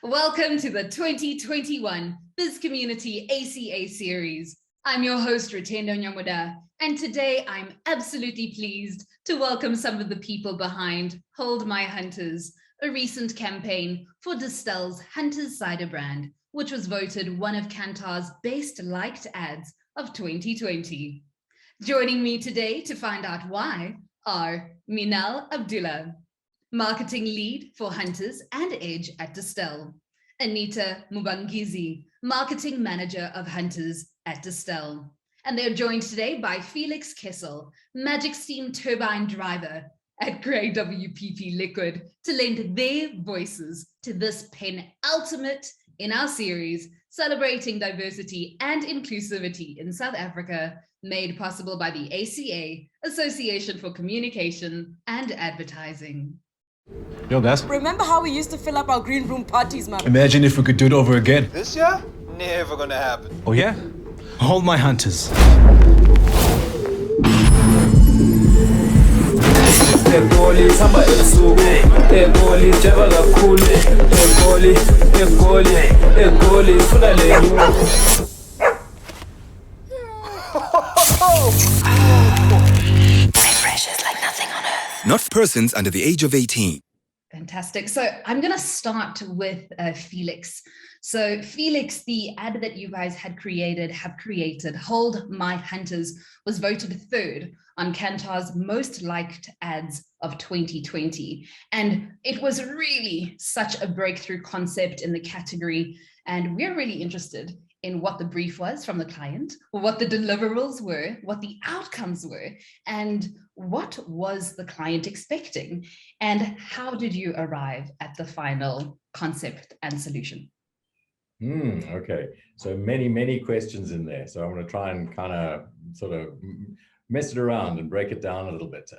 Welcome to the 2021 Bizcommunity ACA series. I'm your host, Rutendo Nyamuda, and today I'm absolutely pleased to welcome some of the people behind Hold My Hunters, a recent campaign for Distell's Hunters Cider brand, which was voted one of Kantar's best liked ads of 2020. Joining me today to find out why are Meenal Abdulla, Marketing Lead for Hunters and Edge at Distell, Anita Mubangizi, Marketing Manager of Hunters at Distell. And they're joined today by Felix Kessel, Magic Steam Turbine Driver at Grey WPP Liquid, to lend their voices to this penultimate in our series, celebrating diversity and inclusivity in South Africa, made possible by the ACA, Association for Communication and Advertising. Yo, guys. Remember how we used to fill up our green room parties, man? Imagine if we could do it over again. This year? Never gonna happen. Oh yeah? Hold My Hunters. Refreshes like nothing on earth. Not for persons under the age of 18. Fantastic. So I'm going to start with Felix. So Felix, the ad that you guys have created, Hold My Hunters, was voted third on Kantar's most liked ads of 2020. And it was really such a breakthrough concept in the category. And we're really interested in what the brief was from the client, what the deliverables were, what the outcomes were, and what was the client expecting, and how did you arrive at the final concept and solution? Okay, so many questions in there. So I'm going to try and kind of sort of mess it around and break it down a little bit.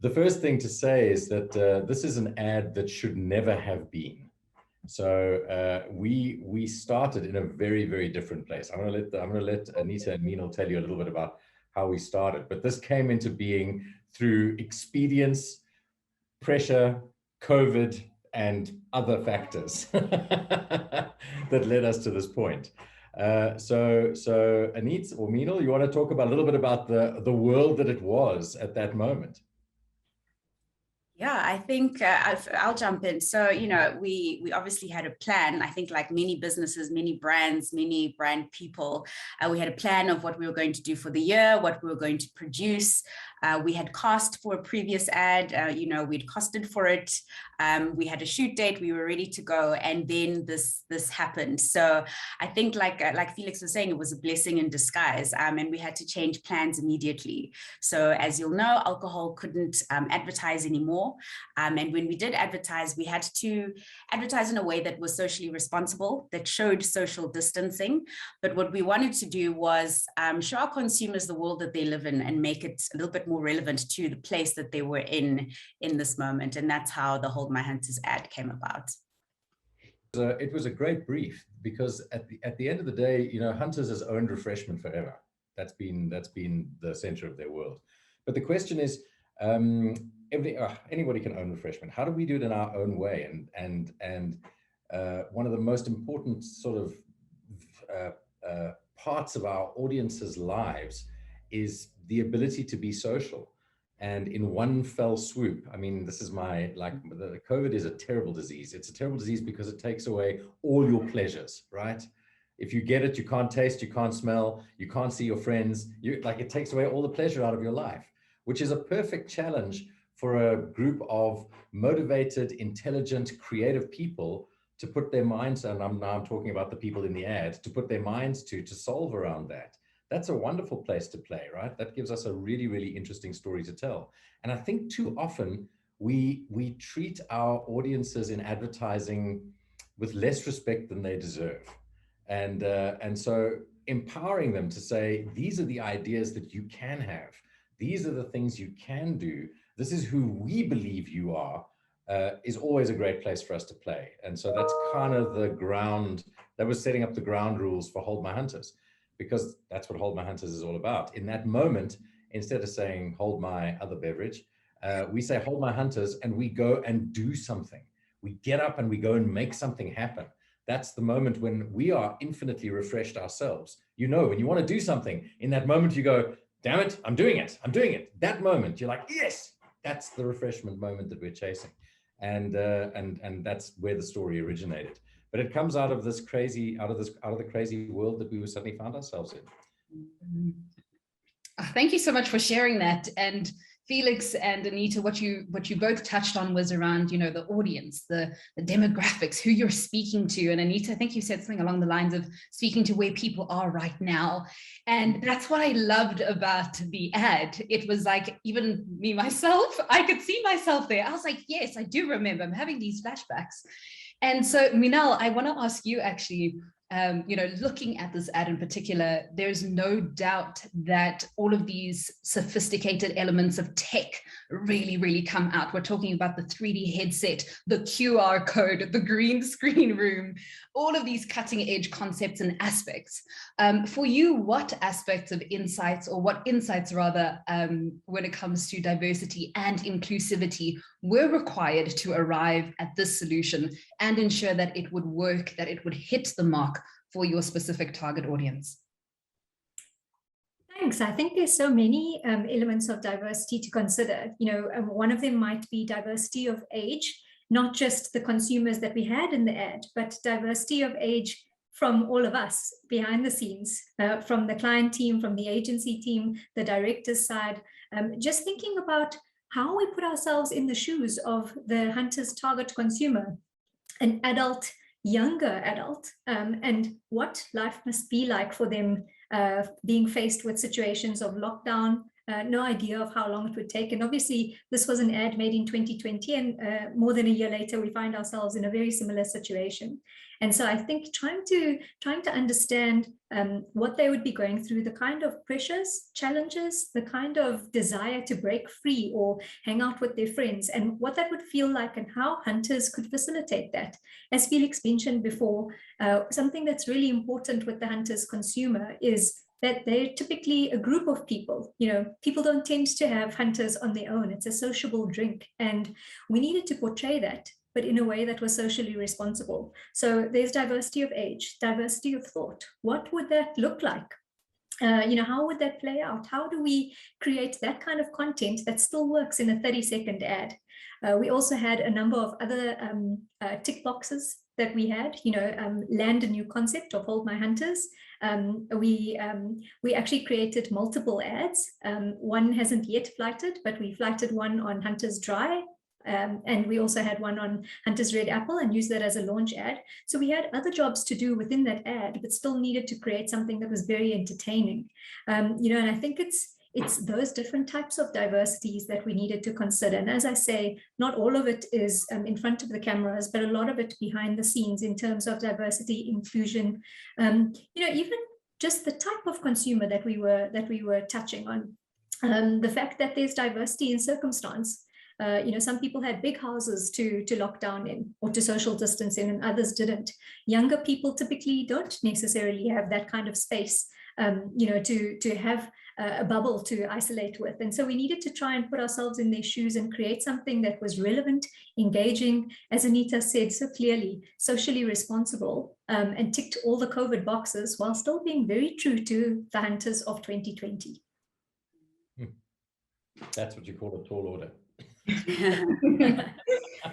The first thing to say is that this is an ad that should never have been. So we started in a very different place. I'm going to let Anita and Meenal tell you a little bit about how we started, but this came into being through expedience, pressure, COVID, and other factors that led us to this point. So Anita or Meenal, you want to talk about a little bit about the world that it was at that moment? Yeah, I think I'll jump in. So, you know, we obviously had a plan. I think like many businesses, many brands, many brand people, we had a plan of what we were going to do for the year, what we were going to produce. We had cast for a previous ad, we'd costed for it. We had a shoot date, we were ready to go. And then this happened. So I think like Felix was saying, it was a blessing in disguise, and we had to change plans immediately. So as you'll know, alcohol couldn't advertise anymore. And when we did advertise, we had to advertise in a way that was socially responsible, that showed social distancing. But what we wanted to do was show our consumers the world that they live in and make it a little bit more relevant to the place that they were in this moment. And that's how the Hold My Hunters ad came about. It was a great brief because at the end of the day, you know, Hunters has owned refreshment forever. That's been the center of their world. But the question is, anybody can own refreshment. How do we do it in our own way? And one of the most important sort of parts of our audience's lives is the ability to be social. And in one fell swoop, I mean, this is the COVID is a terrible disease. It's a terrible disease because it takes away all your pleasures, right? If you get it, you can't taste, you can't smell, you can't see your friends. It takes away all the pleasure out of your life, which is a perfect challenge for a group of motivated, intelligent, creative people to put their minds, and I'm talking about the people in the ad, to put their minds to solve around that. That's a wonderful place to play, right? That gives us a really interesting story to tell. And I think too often we treat our audiences in advertising with less respect than they deserve. And so empowering them to say, these are the ideas that you can have. These are the things you can do. This is who we believe you are, is always a great place for us to play. And so that's kind of the ground, that was setting up the ground rules for Hold My Hunters, because that's what Hold My Hunters is all about. In that moment, instead of saying, hold my other beverage, we say, hold my hunters, and we go and do something. we get up and we go and make something happen. That's the moment when we are infinitely refreshed ourselves. You know, when you want to do something, in that moment you go, damn it, I'm doing it. That moment, you're like, yes, that's the refreshment moment that we're chasing. And that's where the story originated. But it comes out of this crazy, out of the crazy world that we suddenly found ourselves in. Thank you so much for sharing that. And Felix and Anita, what you both touched on was around, you know, the audience, the demographics, who you're speaking to. And Anita, I think you said something along the lines of speaking to where people are right now. And that's what I loved about the ad. It was like, even me, myself, I could see myself there. I was like, yes, I do remember. I'm having these flashbacks. And so, Meenal, I want to ask you actually, you know, looking at this ad in particular, there's no doubt that all of these sophisticated elements of tech really, really come out. We're talking about the 3D headset, the QR code, the green screen room, all of these cutting edge concepts and aspects. For you, what aspects of insights, or what insights rather, when it comes to diversity and inclusivity were required to arrive at this solution and ensure that it would work, that it would hit the mark for your specific target audience? Thanks. I think there's so many elements of diversity to consider. You know, one of them might be diversity of age, not just the consumers that we had in the ad, but diversity of age from all of us behind the scenes, from the client team, from the agency team, the director's side, just thinking about how we put ourselves in the shoes of the Hunter's target consumer, an adult, younger adult, and what life must be like for them, being faced with situations of lockdown, no idea of how long it would take. And obviously this was an ad made in 2020, and more than a year later we find ourselves in a very similar situation. And so I think trying to understand what they would be going through, the kind of pressures, challenges, the kind of desire to break free or hang out with their friends, and what that would feel like, and how Hunters could facilitate that. As Felix mentioned before, something that's really important with the Hunters consumer is that they're typically a group of people. You know, people don't tend to have Hunters on their own. It's a sociable drink, and we needed to portray that, but in a way that was socially responsible. So there's diversity of age, diversity of thought. What would that look like? You know, how would that play out? How do we create that kind of content that still works in a 30-second ad? We also had a number of other tick boxes that we had, you know, land a new concept of Hold My Hunters. We actually created multiple ads. One hasn't yet flighted, but we flighted one on Hunters Dry. And we also had one on Hunter's Red Apple and used that as a launch ad. So we had other jobs to do within that ad, but still needed to create something that was very entertaining. You know, and I think it's those different types of diversities that we needed to consider. And as I say, not all of it is in front of the cameras, but a lot of it behind the scenes in terms of diversity, inclusion, you know, even just the type of consumer that we were touching on. The fact that there's diversity in circumstance. You know, some people had big houses to lock down in or to social distance in, and others didn't. Younger people typically don't necessarily have that kind of space, you know, to have a bubble to isolate with. And so we needed to try and put ourselves in their shoes and create something that was relevant, engaging, as Anita said so clearly, socially responsible, and ticked all the COVID boxes while still being very true to the Hunters of 2020. That's what you call a tall order.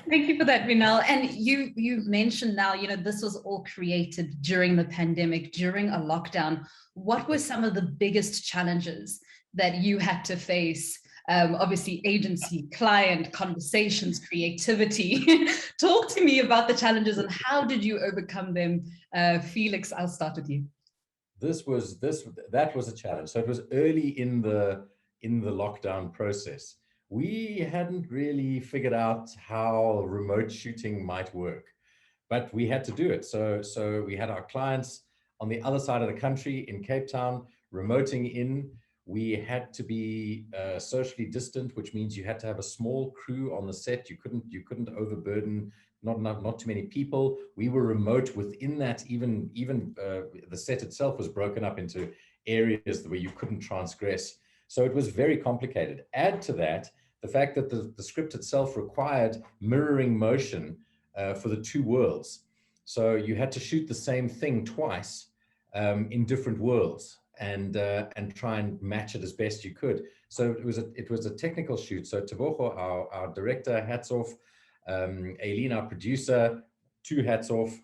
Thank you for that, Meenal. And you mentioned now, you know, this was all created during the pandemic, during a lockdown. What were some of the biggest challenges that you had to face? Obviously, agency, client, conversations, creativity. Talk to me about the challenges and how did you overcome them? Felix, I'll start with you. That was a challenge. So it was early in the lockdown process. We hadn't really figured out how remote shooting might work, but we had to do it. So we had our clients on the other side of the country in Cape Town, remoting in. We had to be socially distant, which means you had to have a small crew on the set. You couldn't overburden not too many people. We were remote within that. Even the set itself was broken up into areas where you couldn't transgress. So it was very complicated. Add to that the fact that the script itself required mirroring motion for the two worlds. So you had to shoot the same thing twice in different worlds and try and match it as best you could. So it was a technical shoot. So Tebogo, our director, hats off. Aileen, our producer, two hats off,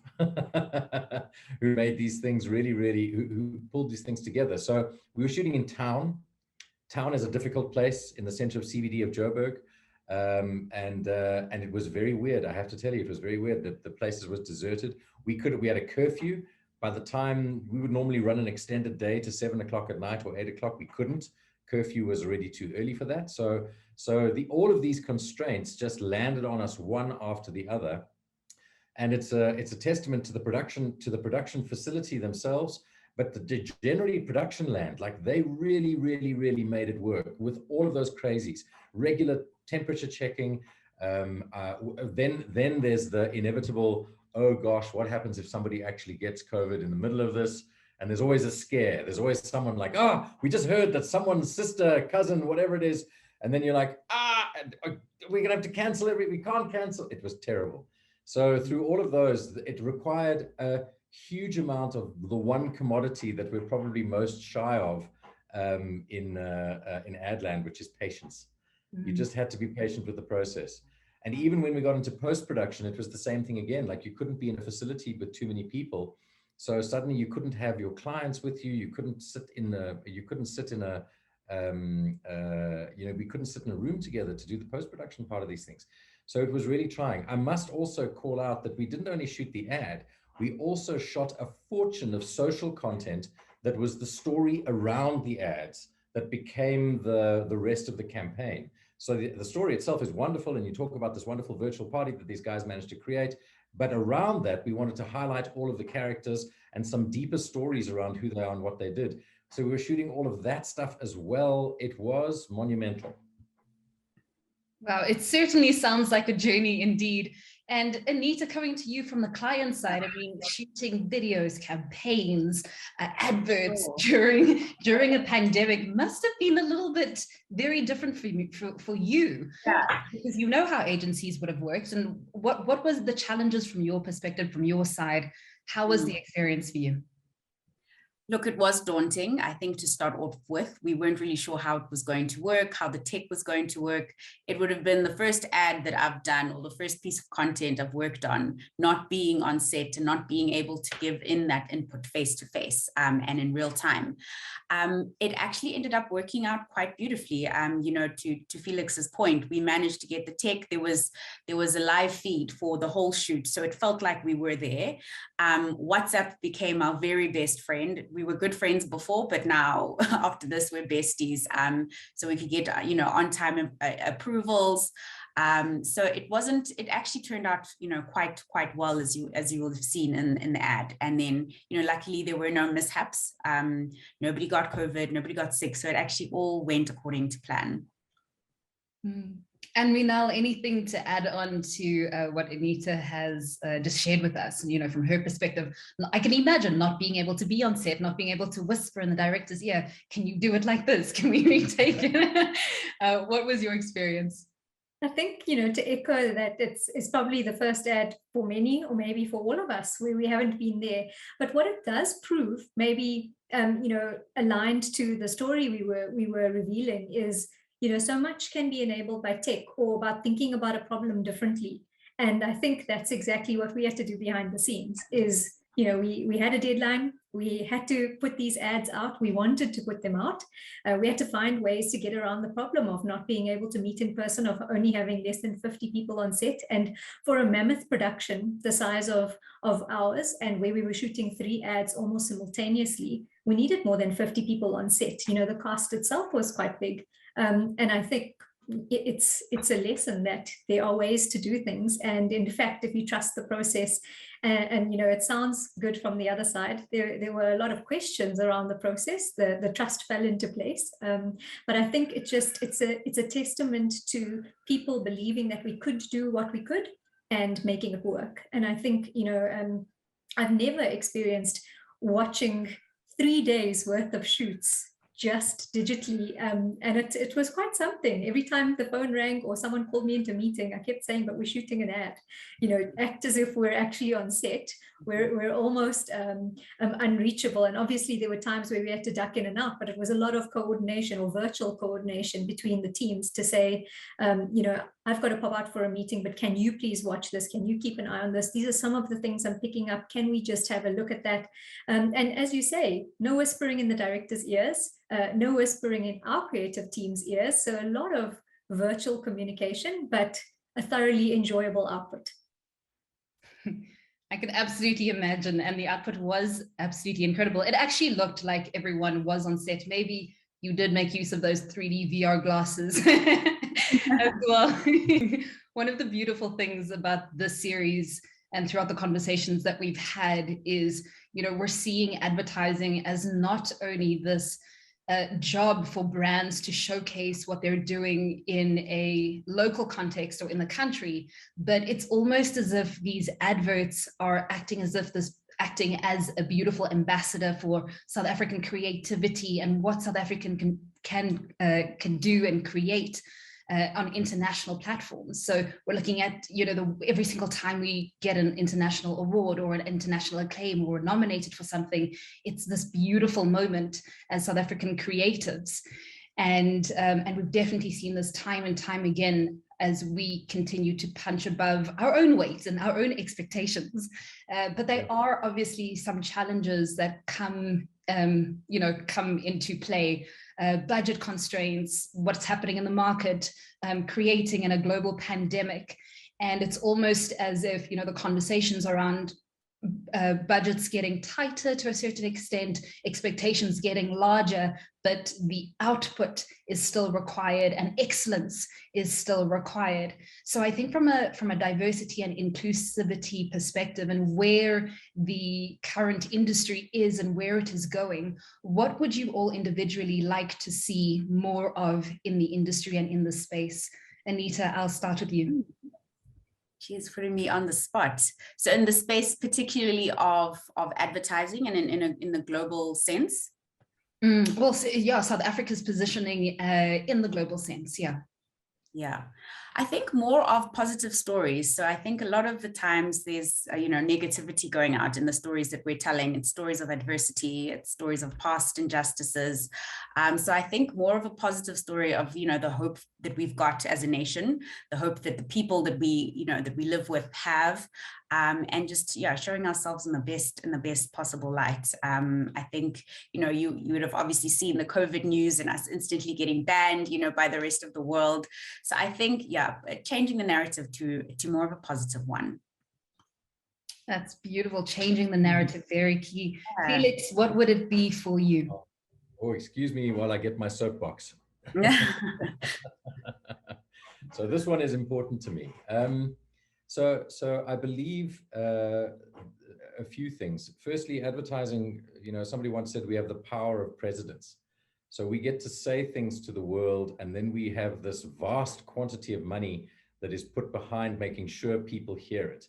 who made these things really, who pulled these things together. So we were shooting in town. Town is a difficult place in the center of CBD of Joburg. And it was very weird. I have to tell you, it was very weird that the places was deserted. We had a curfew. By the time we would normally run an extended day to 7 o'clock at night or 8 o'clock, we couldn't. Curfew was already too early for that. So all of these constraints just landed on us one after the other. And it's a testament to the production facility themselves, but the generally production land, like they really made it work with all of those crazies, regular temperature checking. Then there's the inevitable, oh gosh, what happens if somebody actually gets COVID in the middle of this? And there's always a scare. There's always someone like, oh, we just heard that someone's sister, cousin, whatever it is. And then you're like, we're gonna have to cancel we can't cancel. It was terrible. So through all of those, it required a huge amount of the one commodity that we're probably most shy of in ad land, which is patience. You just had to be patient with the process. And even when we got into post-production, it was the same thing again. Like you couldn't be in a facility with too many people. So suddenly you couldn't have your clients with you. You couldn't sit in a we couldn't sit in a room together to do the post-production part of these things. So it was really trying. I must also call out that we didn't only shoot the ad, we also shot a fortune of social content that was the story around the ads that became the rest of the campaign. So the story itself is wonderful, and you talk about this wonderful virtual party that these guys managed to create. But around that, we wanted to highlight all of the characters and some deeper stories around who they are and what they did. So we were shooting all of that stuff as well. It was monumental. Wow, it certainly sounds like a journey indeed. And Anita, coming to you from the client side, I mean, shooting videos, campaigns, adverts during a pandemic must have been a little bit very different for you. Yeah. Because you know how agencies would have worked. And what was the challenges from your perspective, from your side? How was the experience for you? Look, it was daunting, I think, to start off with. We weren't really sure how it was going to work, how the tech was going to work. It would have been the first ad that I've done, or the first piece of content I've worked on, not being on set and not being able to give in that input face-to-face and in real time. It actually ended up working out quite beautifully. To Felix's point, we managed to get the tech. There was a live feed for the whole shoot, so it felt like we were there. WhatsApp became our very best friend. We were good friends before, but now after this, we're besties. So we could get, on-time approvals. So it actually turned out, quite well, as you will have seen in the ad. And then, luckily there were no mishaps. Nobody got COVID, nobody got sick. So it actually all went according to plan. And Meenal, anything to add on to what Anita has just shared with us? And, from her perspective, I can imagine not being able to be on set, not being able to whisper in the director's ear, can you do it like this? Can we retake it? What was your experience? I think, to echo that, it's probably the first ad for many, or maybe for all of us, where we haven't been there. But what it does prove, maybe, aligned to the story we were revealing, is so much can be enabled by tech, or about thinking about a problem differently. And I think that's exactly what we had to do behind the scenes is, we had a deadline. We had to put these ads out. We wanted to put them out. We had to find ways to get around the problem of not being able to meet in person, of only having less than 50 people on set. And for a mammoth production, the size of ours, and where we were shooting 3 ads almost simultaneously, we needed more than 50 people on set. The cast itself was quite big. And I think it's a lesson that there are ways to do things. And in fact, if you trust the process, and it sounds good from the other side, there were a lot of questions around the process. The trust fell into place. But I think it's a testament to people believing that we could do what we could and making it work. And I think, I've never experienced watching 3 days worth of shoots just digitally. And it was quite something. Every time the phone rang or someone called me into a meeting, I kept saying, but we're shooting an ad, act as if we're actually on set. We're almost unreachable. And obviously there were times where we had to duck in and out, but it was a lot of coordination or virtual coordination between the teams to say, I've got to pop out for a meeting, but can you please watch this? Can you keep an eye on this? These are some of the things I'm picking up. Can we just have a look at that? And as you say, no whispering in the director's ears, no whispering in our creative team's ears. So a lot of virtual communication, but a thoroughly enjoyable output. I can absolutely imagine. And the output was absolutely incredible. It actually looked like everyone was on set. Maybe you did make use of those 3D VR glasses as well. One of the beautiful things about this series and throughout the conversations that we've had is, we're seeing advertising as not only this job for brands to showcase what they're doing in a local context or in the country, but it's almost as if these adverts are acting as a beautiful ambassador for South African creativity and what South African can do and create on international platforms. So we're looking at, every single time we get an international award or an international acclaim or we're nominated for something, it's this beautiful moment as South African creatives. And we've definitely seen this time and time again as we continue to punch above our own weight and our own expectations. But there are obviously some challenges that come into play. Budget constraints, what's happening in the market, creating in a global pandemic. And it's almost as if, the conversations around budgets getting tighter to a certain extent, expectations getting larger, but the output is still required and excellence is still required. So I think from a diversity and inclusivity perspective and where the current industry is and where it is going, what would you all individually like to see more of in the industry and in the space? Anita, I'll start with you. She's putting me on the spot. So in the space, particularly of advertising and in the global sense? Well, yeah, South Africa's positioning in the global sense, yeah. Yeah, I think more of positive stories. So I think a lot of the times there's, negativity going out in the stories that we're telling. It's stories of adversity, it's stories of past injustices. So I think more of a positive story of, the hope that we've got as a nation, the hope that the people that we live with have, and just, showing ourselves in the best possible light. I think, you would have obviously seen the COVID news and us instantly getting banned, by the rest of the world. So I think, changing the narrative to more of a positive one. That's beautiful. Changing the narrative, very key. Felix, what would it be for you? Oh, excuse me while I get my soapbox. So this one is important to me. So I believe a few things. Firstly, advertising, somebody once said we have the power of presidents. So we get to say things to the world, and then we have this vast quantity of money that is put behind making sure people hear it.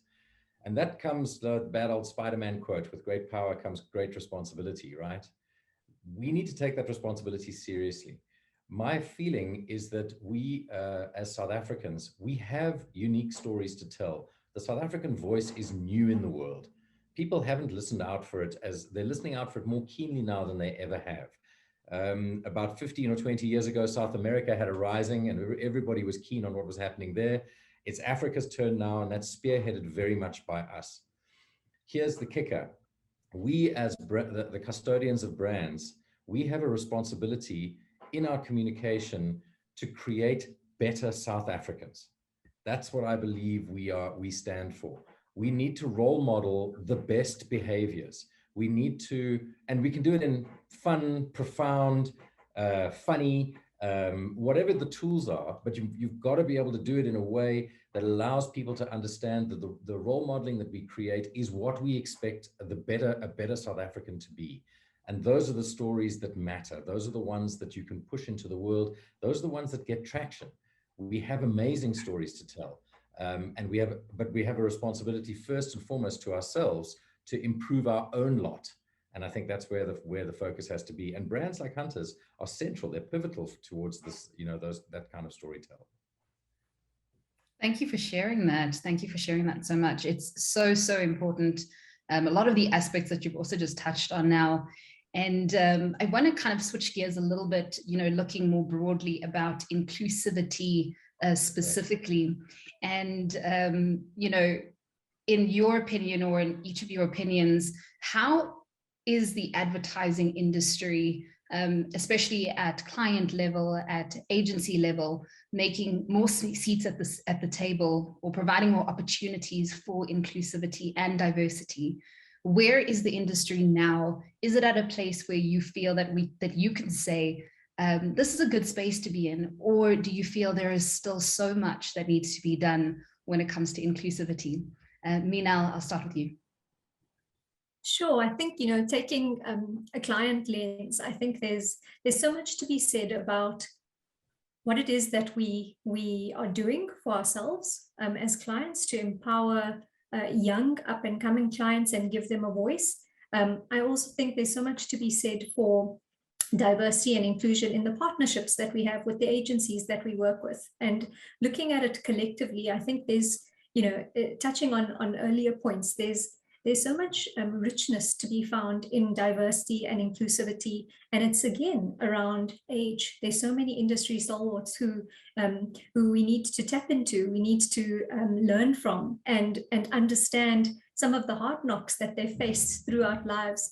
And that comes the bad old Spider-Man quote, with great power comes great responsibility, right? We need to take that responsibility seriously. My feeling is that we, as South Africans, we have unique stories to tell. The South African voice is new in the world. People haven't listened out for it as they're listening out for it more keenly now than they ever have. About 15 or 20 years ago, South America had a rising and everybody was keen on what was happening there. It's Africa's turn now, and that's spearheaded very much by us. Here's the kicker. We, as the custodians of brands, we have a responsibility in our communication to create better South Africans. That's what I believe we stand for. We need to role model the best behaviors. We need to, and we can do it in fun, profound, funny, whatever the tools are, but you've got to be able to do it in a way that allows people to understand that the role modeling that we create is what we expect a better South African to be. And those are the stories that matter. Those are the ones that you can push into the world. Those are the ones that get traction. We have amazing stories to tell. And we have a responsibility first and foremost to ourselves to improve our own lot. And I think that's where the focus has to be. And brands like Hunters are central. They're pivotal towards this, that kind of storytelling. Thank you for sharing that. Thank you for sharing that so much. It's so, so important. A lot of the aspects that you've also just touched on now. And I want to kind of switch gears a little bit, looking more broadly about inclusivity specifically. And, in your opinion, or in each of your opinions, how is the advertising industry, especially at client level, at agency level, making more seats at the table, or providing more opportunities for inclusivity and diversity? Where is the industry now? Is it at a place where you feel that you can say, this is a good space to be in? Or do you feel there is still so much that needs to be done when it comes to inclusivity? Meenal, I'll start with you. Sure. I think, taking a client lens, I think there's so much to be said about what it is that we are doing for ourselves as clients to empower young up and coming clients and give them a voice. I also think there's so much to be said for diversity and inclusion in the partnerships that we have with the agencies that we work with, and looking at it collectively. I think there's, touching on earlier points, there's so much richness to be found in diversity and inclusivity. And it's again around age. There's so many industry stalwarts who we need to tap into, we need to learn from and understand some of the hard knocks that they face throughout lives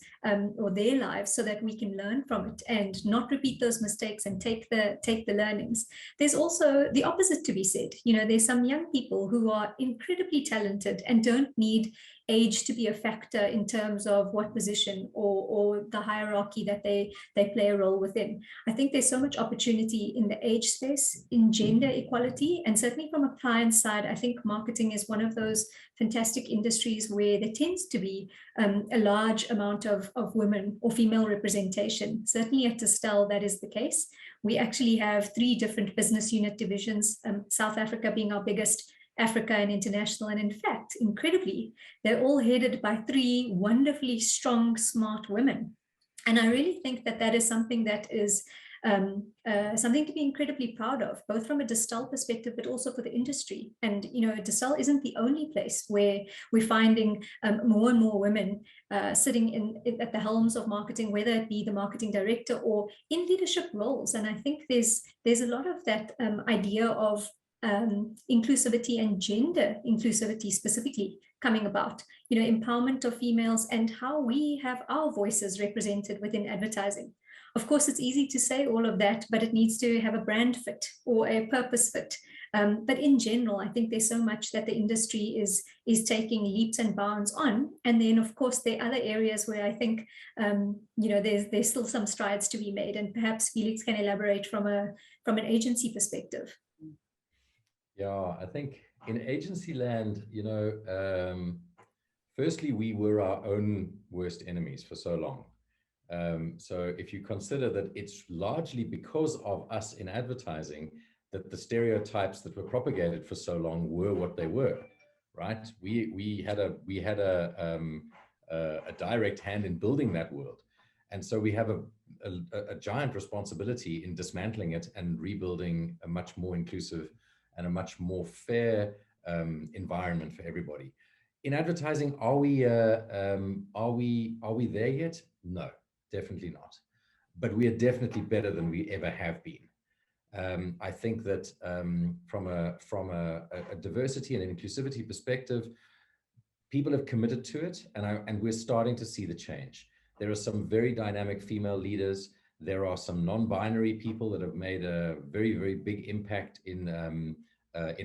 or their lives, so that we can learn from it and not repeat those mistakes and take the learnings. There's also the opposite to be said. There's some young people who are incredibly talented and don't need age to be a factor in terms of what position or the hierarchy that they play a role within. I think there's so much opportunity in the age space, in gender equality, and certainly from a client side, I think marketing is one of those fantastic industries where there tends to be a large amount of women or female representation. Certainly at Distel, that is the case. We actually have 3 different business unit divisions, South Africa being our biggest, Africa and international. And in fact, incredibly, they're all headed by 3 wonderfully strong, smart women. And I really think that is something that is something to be incredibly proud of, both from a Distel perspective, but also for the industry. And, Distel isn't the only place where we're finding more and more women sitting at the helms of marketing, whether it be the marketing director or in leadership roles. And I think there's a lot of that idea of inclusivity and gender inclusivity specifically coming about, empowerment of females and how we have our voices represented within advertising. Of course, it's easy to say all of that, but it needs to have a brand fit or a purpose fit. But in general, I think there's so much that the industry is taking leaps and bounds on. And then, of course, there are other areas where I think, there's still some strides to be made. And perhaps Felix can elaborate from an agency perspective. Yeah, I think in agency land, firstly, we were our own worst enemies for so long. So if you consider that it's largely because of us in advertising that the stereotypes that were propagated for so long were what they were, right? We had a direct hand in building that world. And so we have a giant responsibility in dismantling it and rebuilding a much more inclusive and a much more fair environment for everybody. In advertising, are we there yet? No, definitely not. But we are definitely better than we ever have been. I think that from a diversity and an inclusivity perspective, people have committed to it, and we're starting to see the change. There are some very dynamic female leaders. There are some non-binary people that have made a very, very big impact in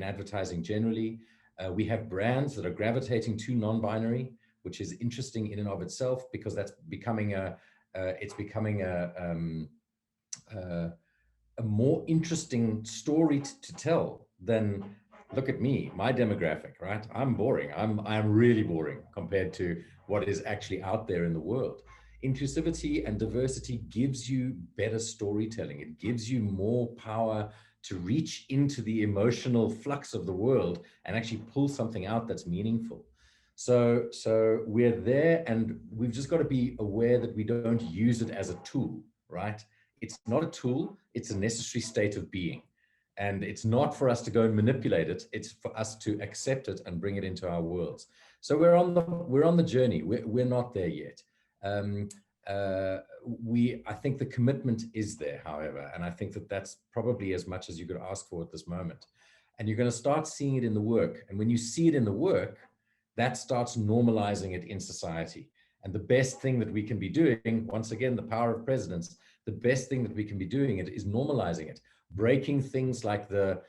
advertising generally. We have brands that are gravitating to non-binary, which is interesting in and of itself, because that's becoming a more interesting story to tell than, look at me, my demographic, right? I'm boring. I'm really boring compared to what is actually out there in the world. Inclusivity and diversity gives you better storytelling. It gives you more power to reach into the emotional flux of the world and actually pull something out that's meaningful. So we're there, and we've just got to be aware that we don't use it as a tool, right? It's not a tool, it's a necessary state of being. And it's not for us to go and manipulate it, it's for us to accept it and bring it into our worlds. So we're on the journey. We're not there yet. I think the commitment is there, however, and I think that that's probably as much as you could ask for at this moment. And you're going to start seeing it in the work. And when you see it in the work, that starts normalizing it in society. And the best thing that we can be doing, once again, the power of presidents, the best thing that we can be doing it is normalizing it, breaking things like the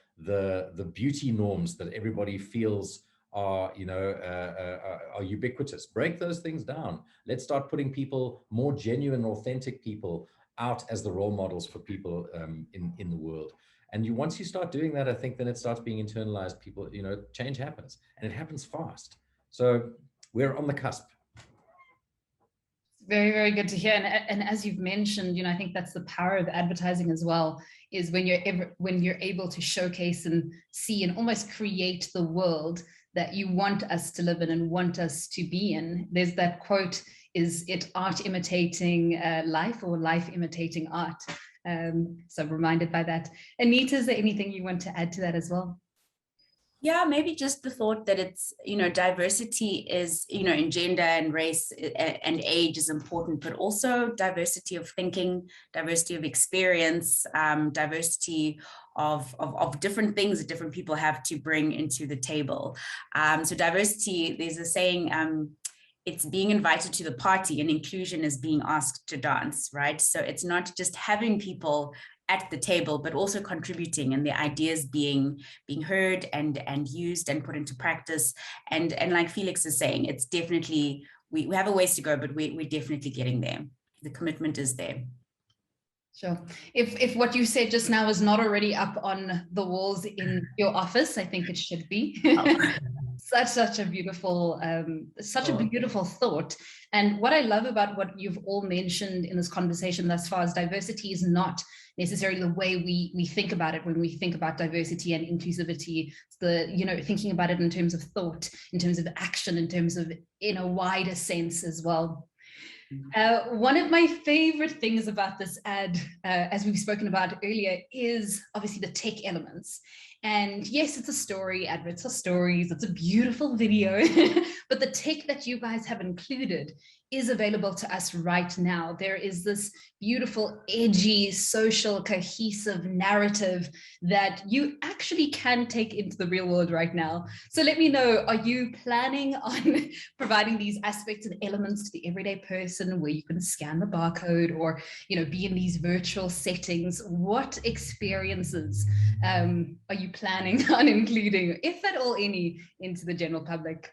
beauty norms that everybody feels are ubiquitous. Break those things down. Let's start putting people, more genuine, authentic people, out as the role models for people in the world. And once you start doing that, I think then it starts being internalized. People, change happens, and it happens fast. So we're on the cusp. Very, very good to hear. And as you've mentioned, I think that's the power of advertising as well, is when you're able to showcase and see and almost create the world that you want us to live in and want us to be in. There's that quote, is it art imitating life or life imitating art? So I'm reminded by that. Anita, is there anything you want to add to that as well? Yeah, maybe just the thought that it's, diversity is, in gender and race and age is important, but also diversity of thinking, diversity of experience, diversity of different things that different people have to bring into the table. So diversity, there's a saying, it's being invited to the party, and inclusion is being asked to dance, right? So it's not just having people at the table, but also contributing, and the ideas being heard and used and put into practice. And like Felix is saying, it's definitely, we have a ways to go, but we're definitely getting there. The commitment is there. Sure. If what you said just now is not already up on the walls in your office, I think it should be. Oh. Such a beautiful thought. And what I love about what you've all mentioned in this conversation thus far is diversity is not necessarily the way we think about it when we think about diversity and inclusivity. It's thinking about it in terms of thought, in terms of action, in terms of in a wider sense as well. One of my favorite things about this ad, as we've spoken about earlier, is obviously the tech elements. And yes, it's a story, adverts are stories, it's a beautiful video, but the tech that you guys have included is available to us right now. There is this beautiful, edgy, social, cohesive narrative that you actually can take into the real world right now. So let me know, are you planning on providing these aspects and elements to the everyday person where you can scan the barcode or, be in these virtual settings? What experiences are you planning on including, if at all any, into the general public?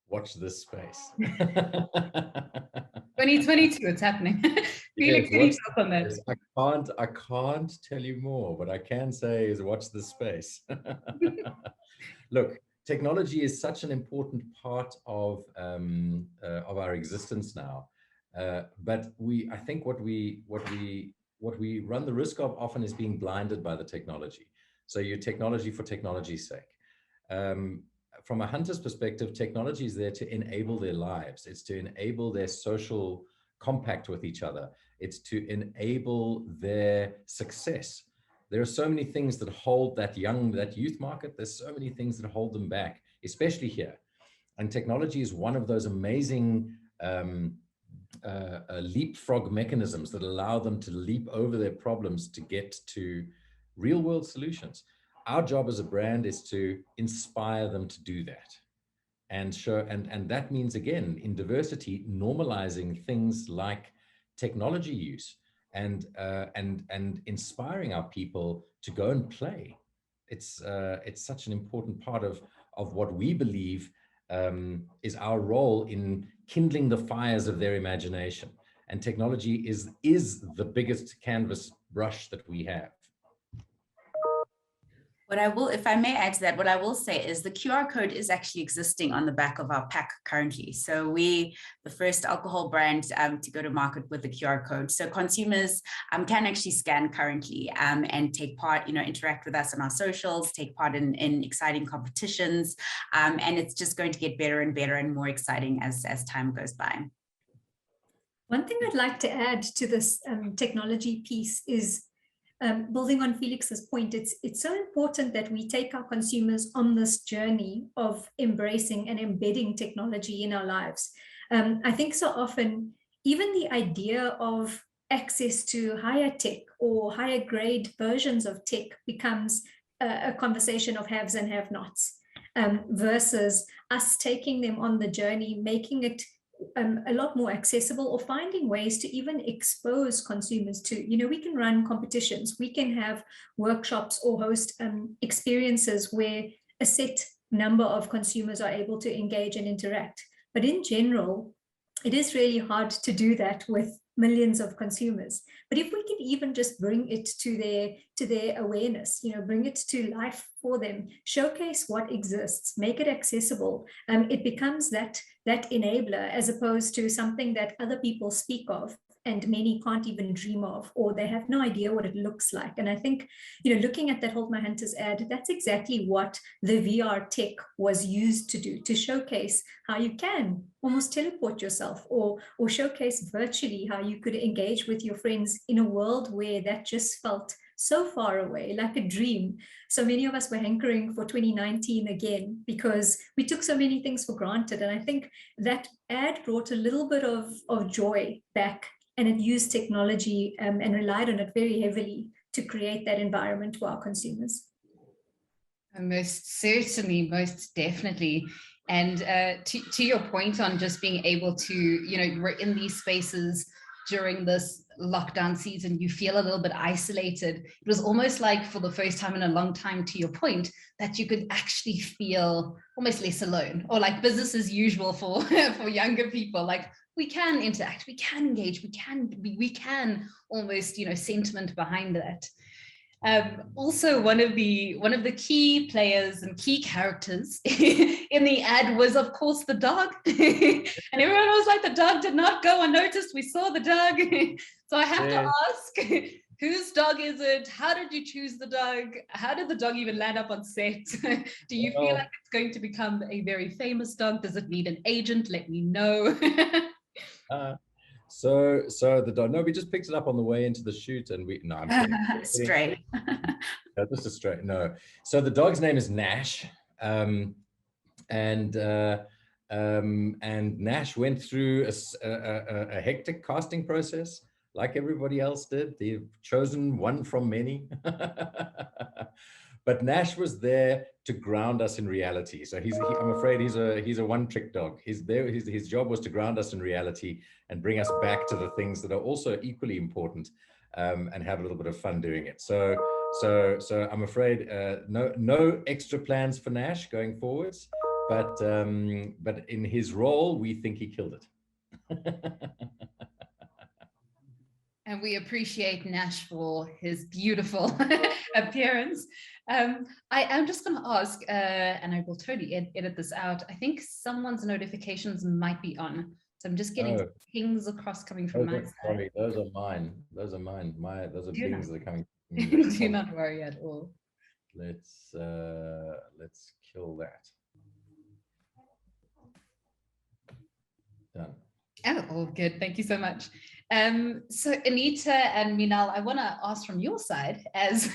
Watch this space. 2022, it's happening. Felix, any thoughts on that? I can't tell you more. What I can say is watch this space. Look, technology is such an important part of our existence now. But I think what we run the risk of often is being blinded by the technology. So you're technology for technology's sake. From a hunter's perspective, technology is there to enable their lives. It's to enable their social compact with each other. It's to enable their success. There are so many things that hold that youth market. There's so many things that hold them back, especially here. And technology is one of those amazing leapfrog mechanisms that allow them to leap over their problems to get to real world solutions. Our job as a brand is to inspire them to do that, and show, and that means, again, in diversity, normalizing things like technology use and inspiring our people to go and play. It's such an important part of what we believe is our role in kindling the fires of their imagination. And technology is the biggest canvas brush that we have. What I will, if I may add to that, what I will say is the QR code is actually existing on the back of our pack currently. So we, the first alcohol brand to go to market with the QR code. So consumers can actually scan currently and take part, interact with us on our socials, take part in exciting competitions. And it's just going to get better and better and more exciting as time goes by. One thing I'd like to add to this technology piece is building on Felix's point, it's so important that we take our consumers on this journey of embracing and embedding technology in our lives. I think so often, even the idea of access to higher tech or higher grade versions of tech becomes a conversation of haves and have-nots, versus us taking them on the journey, making it a lot more accessible, or finding ways to even expose consumers to, we can run competitions, we can have workshops or host experiences where a set number of consumers are able to engage and interact. But in general, it is really hard to do that with millions of consumers. But if we can even just bring it to their awareness, bring it to life for them, showcase what exists, make it accessible, it becomes that enabler, as opposed to something that other people speak of and many can't even dream of, or they have no idea what it looks like. And I think, looking at that Hold My Hunters ad, that's exactly what the VR tech was used to do, to showcase how you can almost teleport yourself, or showcase virtually how you could engage with your friends in a world where that just felt so far away, like a dream. So many of us were hankering for 2019 again, because we took so many things for granted. And I think that ad brought a little bit of joy back, and it used technology and relied on it very heavily to create that environment for our consumers. Most certainly, most definitely. And to your point on just being able to, we're in these spaces during this lockdown season, you feel a little bit isolated. It was almost like, for the first time in a long time, to your point, that you could actually feel almost less alone, or like business as usual for younger people. Like, we can interact, we can engage, we can almost, sentiment behind that. Also, one of the key players and key characters in the ad was, of course, the dog. And everyone was like, the dog did not go unnoticed. We saw the dog. So I have to ask, whose dog is it? How did you choose the dog? How did the dog even land up on set? Do you feel like it's going to become a very famous dog? Does it need an agent? Let me know. So the dog, no, we just picked it up on the way into the shoot, and I'm kidding. Stray. No, just a stray. No. So the dog's name is Nash, and Nash went through a hectic casting process, like everybody else did. They've chosen one from many. But Nash was there to ground us in reality. So I'm afraid he's a one-trick dog. He's there. His job was to ground us in reality and bring us back to the things that are also equally important, and have a little bit of fun doing it. So I'm afraid no extra plans for Nash going forwards. But in his role, we think he killed it. And we appreciate Nash for his beautiful appearance. I am just going to ask, and I will totally edit this out. I think someone's notifications might be on. So I'm just getting pings across coming from my side. Sorry, those are mine. Those are pings that are coming. Do not worry at all. Let's kill that. Done. Oh, all good. Thank you so much. So Anita and Meenal, I want to ask from your side, as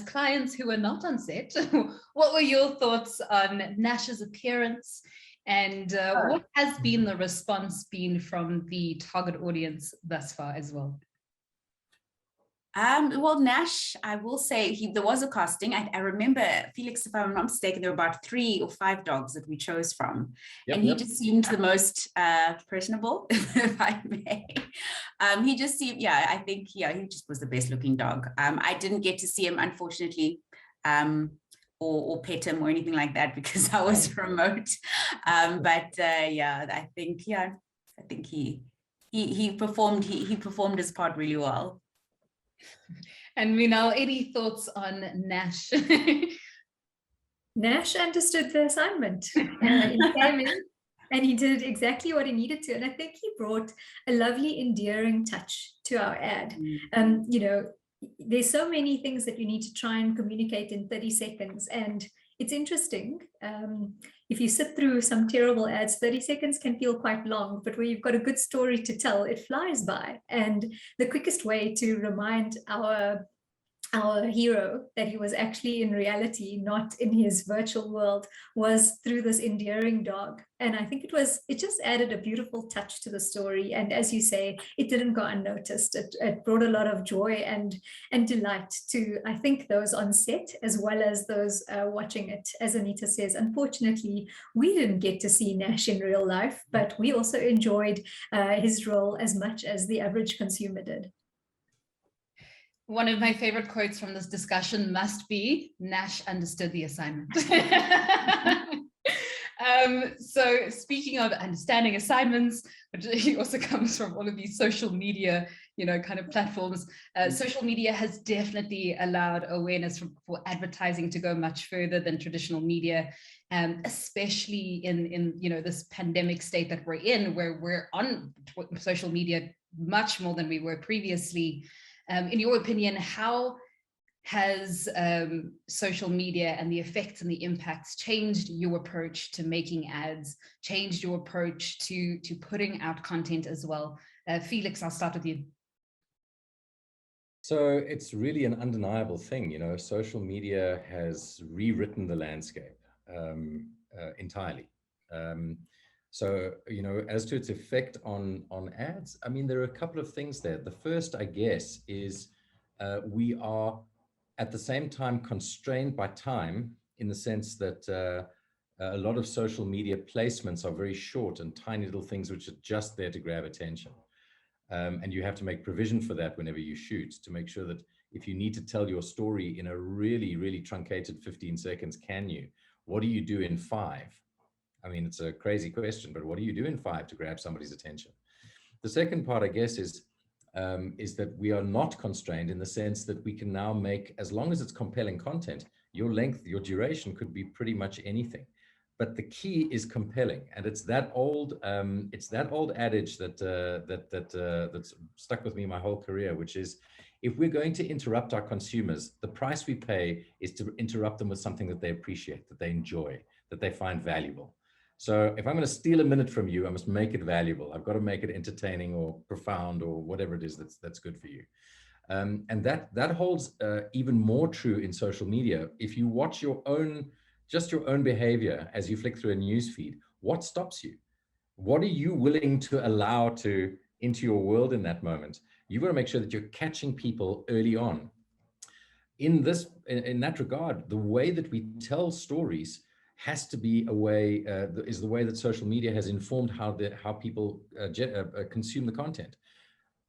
clients who are not on set, what were your thoughts on Nash's appearance, and what has been the response been from the target audience thus far as well? Well, Nash, I will say there was a casting. I remember, Felix, if I'm not mistaken, there were about 3 or 5 dogs that we chose from. He just seemed the most personable, if I may. He just seemed, I think, he just was the best looking dog. I didn't get to see him, unfortunately, or pet him or anything like that, because I was remote. But I think he performed his part really well. And Meenal, any thoughts on Nash? Nash understood the assignment. He came in and he did exactly what he needed to. And I think he brought a lovely, endearing touch to our ad. You know, there's so many things that you need to try and communicate in 30 seconds. And it's interesting. If you sit through some terrible ads, 30 seconds can feel quite long, but where you've got a good story to tell, it flies by. And the quickest way to remind our hero that he was actually in reality, not in his virtual world, was through this endearing dog. And I think it just added a beautiful touch to the story. And as you say, it didn't go unnoticed. It brought a lot of joy and delight to, I think, those on set, as well as those watching it. As Anita says, unfortunately, we didn't get to see Nash in real life, but we also enjoyed his role as much as the average consumer did. One of my favorite quotes from this discussion must be, Nash understood the assignment. So speaking of understanding assignments, which also comes from all of these social media, kind of platforms, social media has definitely allowed awareness for advertising to go much further than traditional media, especially in this pandemic state that we're in, where we're on social media much more than we were previously. In your opinion, how has social media and the effects and the impacts changed your approach to making ads, changed your approach to putting out content as well? Felix, I'll start with you. So it's really an undeniable thing. Social media has rewritten the landscape entirely. So, as to its effect on ads, I mean, there are a couple of things there. The first, I guess, is we are at the same time constrained by time, in the sense that a lot of social media placements are very short and tiny little things which are just there to grab attention. And you have to make provision for that whenever you shoot, to make sure that if you need to tell your story in a really, really truncated 15 seconds, can you? What do you do in 5? I mean, it's a crazy question, but what do you do in 5 to grab somebody's attention? The second part, I guess, is that we are not constrained, in the sense that we can now make, as long as it's compelling content, your length, your duration could be pretty much anything. But the key is compelling, and it's that old adage that's stuck with me my whole career, which is, if we're going to interrupt our consumers, the price we pay is to interrupt them with something that they appreciate, that they enjoy, that they find valuable. So if I'm going to steal a minute from you, I must make it valuable. I've got to make it entertaining or profound or whatever it is that's good for you. And that holds even more true in social media. If you watch your own behavior as you flick through a news feed, what stops you? What are you willing to allow into your world in that moment? You've got to make sure that you're catching people early on. In that regard, the way that we tell stories has to be a way, is the way that social media has informed how people consume the content.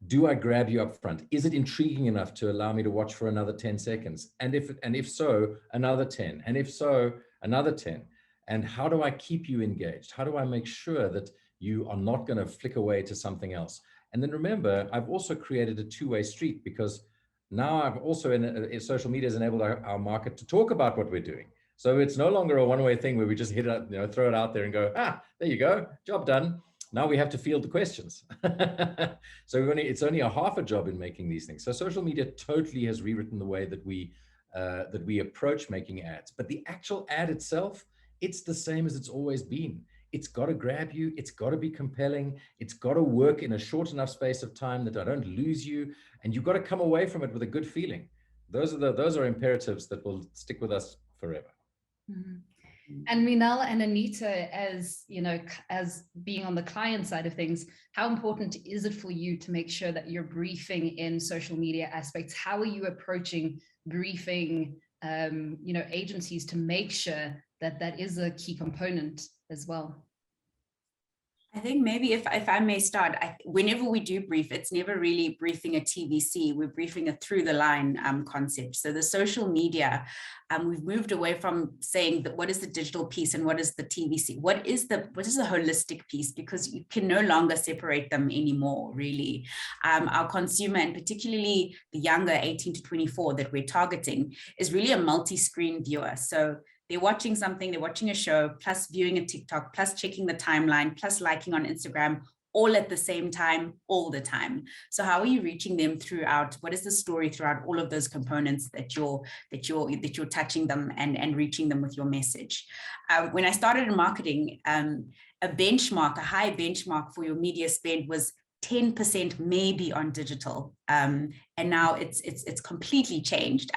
Do I grab you up front? Is it intriguing enough to allow me to watch for another 10 seconds? And if so, another 10. And if so, another 10. And how do I keep you engaged? How do I make sure that you are not going to flick away to something else? And then remember, I've also created a two-way street, because now I've also, social media has enabled our market to talk about what we're doing. So it's no longer a one-way thing where we just hit it, throw it out there and go, there you go, job done. Now we have to field the questions. So it's only a half a job in making these things. So social media totally has rewritten the way that we approach making ads. But the actual ad itself, it's the same as it's always been. It's got to grab you. It's got to be compelling. It's got to work in a short enough space of time that I don't lose you. And you've got to come away from it with a good feeling. Those are imperatives that will stick with us forever. Mm-hmm. And Meenal and Anita, as being on the client side of things, how important is it for you to make sure that you're briefing in social media aspects? How are you approaching briefing, agencies to make sure that that is a key component as well? I think maybe if I may start, whenever we do brief, it's never really briefing a TVC. We're briefing a through the line concept. So the social media, we've moved away from saying that what is the digital piece and what is the TVC? What is the holistic piece? Because you can no longer separate them anymore, really. Our consumer, and particularly the younger 18 to 24 that we're targeting, is really a multi-screen viewer. So they're watching something, they're watching a show, plus viewing a TikTok, plus checking the timeline, plus liking on Instagram, all at the same time, all the time. So how are you reaching them throughout? What is the story throughout all of those components that you're touching them and reaching them with your message? When I started in marketing, a high benchmark for your media spend was 10% maybe on digital. And now it's completely changed.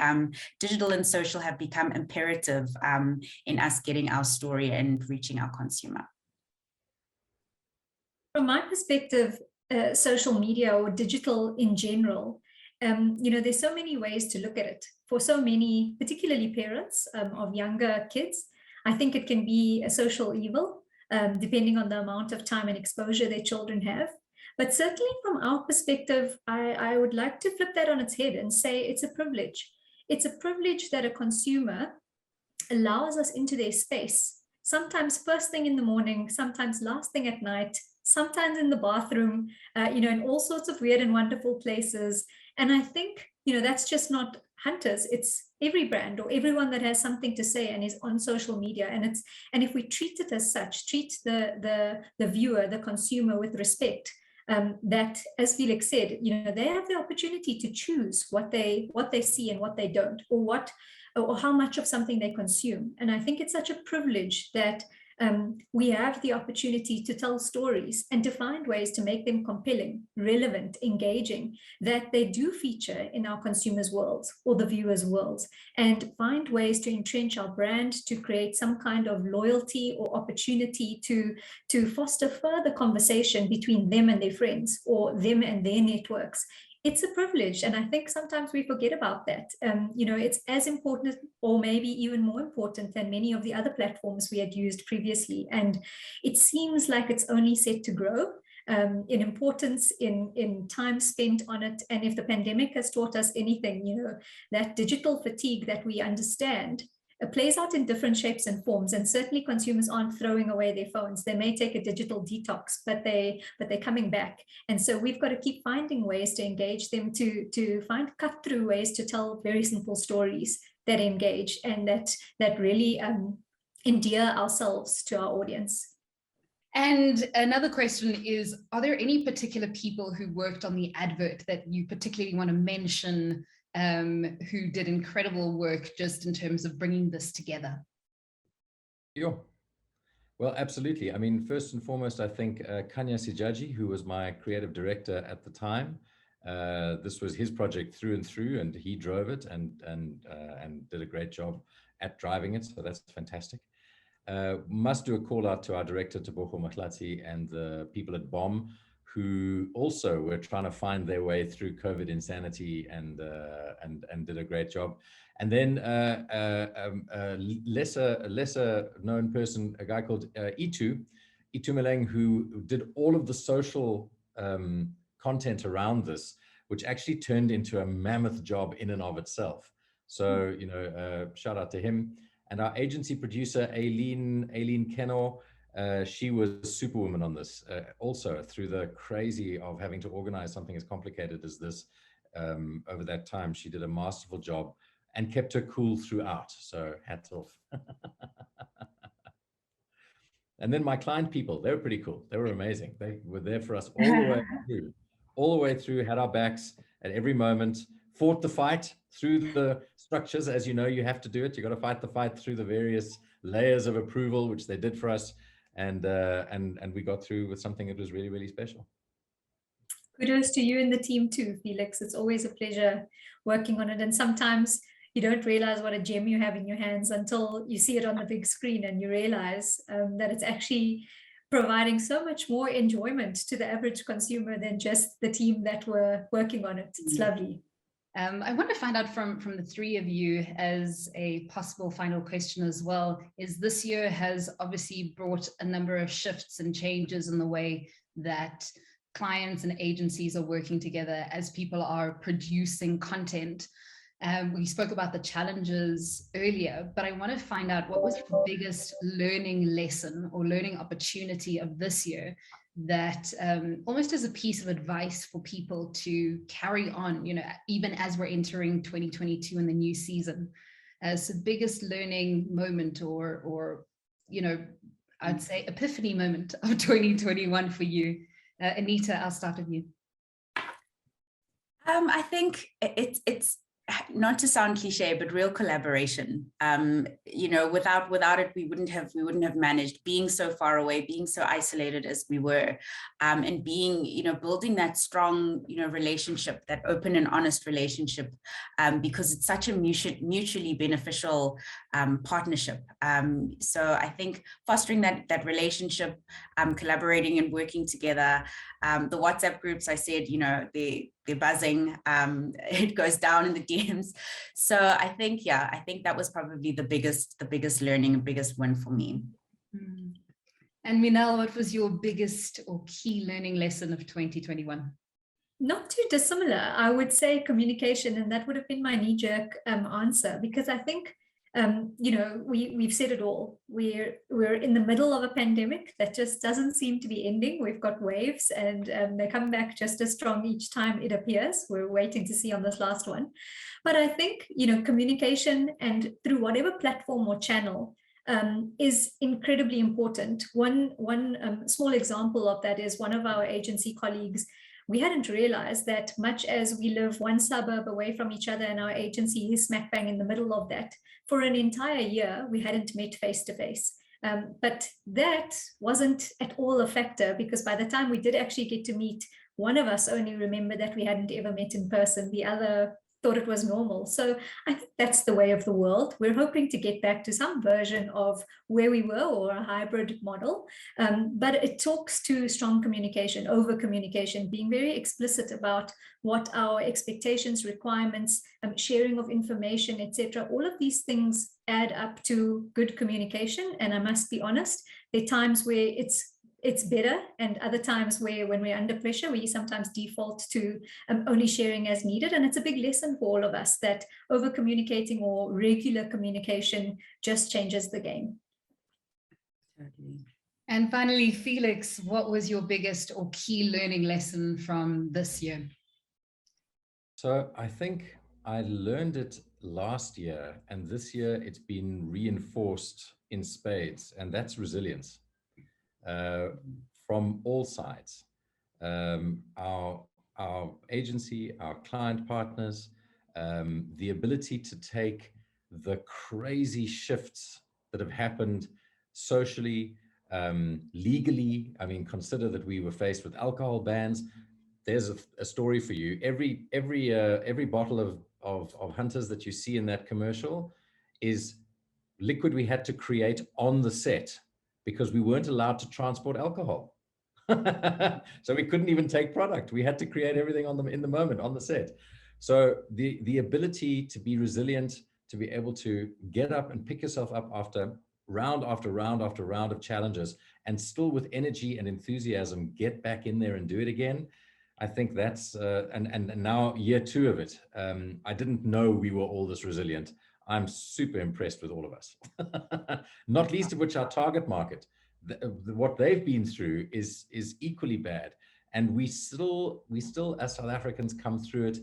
Digital and social have become imperative in us getting our story and reaching our consumer. From my perspective, social media or digital in general, there's so many ways to look at it. For so many, particularly parents of younger kids, I think it can be a social evil, depending on the amount of time and exposure their children have. But certainly from our perspective, I would like to flip that on its head and say it's a privilege. It's a privilege that a consumer allows us into their space, sometimes first thing in the morning, sometimes last thing at night, sometimes in the bathroom, in all sorts of weird and wonderful places. And I think, that's just not Hunters, it's every brand or everyone that has something to say and is on social media. And if we treat it as such, treat the viewer, the consumer with respect, that, as Felix said, they have the opportunity to choose what they see and what they don't, or how much of something they consume. And I think it's such a privilege that we have the opportunity to tell stories and to find ways to make them compelling, relevant, engaging, that they do feature in our consumers' worlds or the viewers' worlds, and find ways to entrench our brand, to create some kind of loyalty or opportunity to foster further conversation between them and their friends or them and their networks. It's a privilege, and I think sometimes we forget about that. It's as important or maybe even more important than many of the other platforms we had used previously, and it seems like it's only set to grow in importance, in time spent on it. And if the pandemic has taught us anything, that digital fatigue that we understand plays out in different shapes and forms, and certainly consumers aren't throwing away their phones. They may take a digital detox, but they're coming back. And so we've got to keep finding ways to engage them, to find cut-through ways to tell very simple stories that engage and that really endear ourselves to our audience. And another question is, are there any particular people who worked on the advert that you particularly want to mention, who did incredible work just in terms of bringing this together? Sure. Well, absolutely. I mean, first and foremost, I think Kanya Sijaji, who was my creative director at the time, this was his project through and through, and he drove it and did a great job at driving it. So that's fantastic. Must do a call out to our director, Tebogo Mahlati, and the people at BOM, who also were trying to find their way through COVID insanity and did a great job. And then a lesser known person, a guy called Itu Meleng, who did all of the social content around this, which actually turned into a mammoth job in and of itself. So, shout out to him. And our agency producer, Aileen Kenor, she was superwoman on this, also through the crazy of having to organize something as complicated as this over that time. She did a masterful job and kept her cool throughout. So hats off. And then my client people, they were pretty cool. They were amazing. They were there for us all the way through, had our backs at every moment, fought the fight through the structures. As you know, you have to do it. You got to fight the fight through the various layers of approval, which they did for us. And we got through with something that was really, really special. Kudos to you and the team too, Felix. It's always a pleasure working on it. And sometimes you don't realize what a gem you have in your hands until you see it on the big screen, and you realize that it's actually providing so much more enjoyment to the average consumer than just the team that were working on it. It's lovely. I want to find out from the three of you, as a possible final question as well, is this year has obviously brought a number of shifts and changes in the way that clients and agencies are working together as people are producing content. We spoke about the challenges earlier, but I want to find out, what was the biggest learning lesson or learning opportunity of this year that almost as a piece of advice for people to carry on, even as we're entering 2022 and the new season? So biggest learning moment or I'd say epiphany moment of 2021 for you. Anita, I'll start with you. I think it's not to sound cliche, but real collaboration. Without it, we wouldn't have managed, being so far away, being so isolated as we were, and being, building that strong, relationship, that open and honest relationship, because it's such a mutually beneficial partnership. So I think fostering that relationship, collaborating and working together. The WhatsApp groups, I said, they're buzzing. It goes down in the DMs. So I think that was probably the biggest learning and biggest win for me. And Meenal, what was your biggest or key learning lesson of 2021? Not too dissimilar. I would say communication, and that would have been my knee-jerk answer, because I think we've said it all. We're in the middle of a pandemic that just doesn't seem to be ending. We've got waves, and they come back just as strong each time, it appears. We're waiting to see on this last one. But I think, communication, and through whatever platform or channel, is incredibly important. One small example of that is one of our agency colleagues. We hadn't realized that much as we live one suburb away from each other, and our agency is smack bang in the middle of that, for an entire year, we hadn't met face to face. But that wasn't at all a factor, because by the time we did actually get to meet, one of us only remembered that we hadn't ever met in person. The other thought it was normal. So I think that's the way of the world. We're hoping to get back to some version of where we were, or a hybrid model. But it talks to strong communication, over communication, being very explicit about what our expectations, requirements, sharing of information, etc. All of these things add up to good communication. And I must be honest, there are times where it's better, and other times where, when we're under pressure, we sometimes default to only sharing as needed. And it's a big lesson for all of us that over communicating or regular communication just changes the game. And finally, Felix, what was your biggest or key learning lesson from this year? So I think I learned it last year, and this year it's been reinforced in spades, and that's resilience. From all sides, our agency, our client partners, the ability to take the crazy shifts that have happened socially, legally. I mean, consider that we were faced with alcohol bans. There's a story for you. Every bottle of Hunters that you see in that commercial is liquid we had to create on the set, because we weren't allowed to transport alcohol. So we couldn't even take product. We had to create everything in the moment, on the set. So the ability to be resilient, to be able to get up and pick yourself up after round after round after round of challenges, and still with energy and enthusiasm, get back in there and do it again. I think that's, and now year 2 of it, I didn't know we were all this resilient. I'm super impressed with all of us, not least of which our target market. What they've been through is equally bad, and we still as South Africans come through it,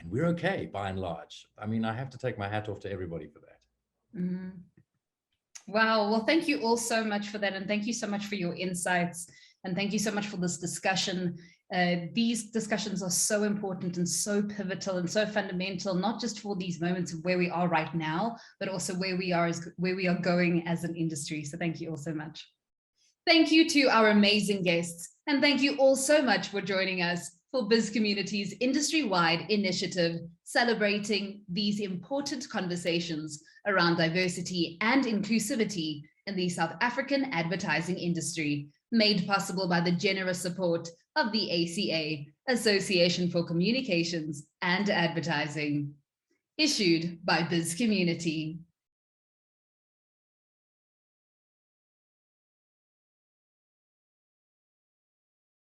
and we're okay by and large. I mean, I have to take my hat off to everybody for that. Mm-hmm. Wow. Well, thank you all so much for that, and thank you so much for your insights, and thank you so much for this discussion. These discussions are so important and so pivotal and so fundamental, not just for these moments of where we are right now, but also where we are going as an industry. So thank you all so much. Thank you to our amazing guests, and thank you all so much for joining us for Bizcommunity's industry-wide initiative celebrating these important conversations around diversity and inclusivity in the South African advertising industry, made possible by the generous support of the ACA, Association for Communications and Advertising. Issued by Bizcommunity.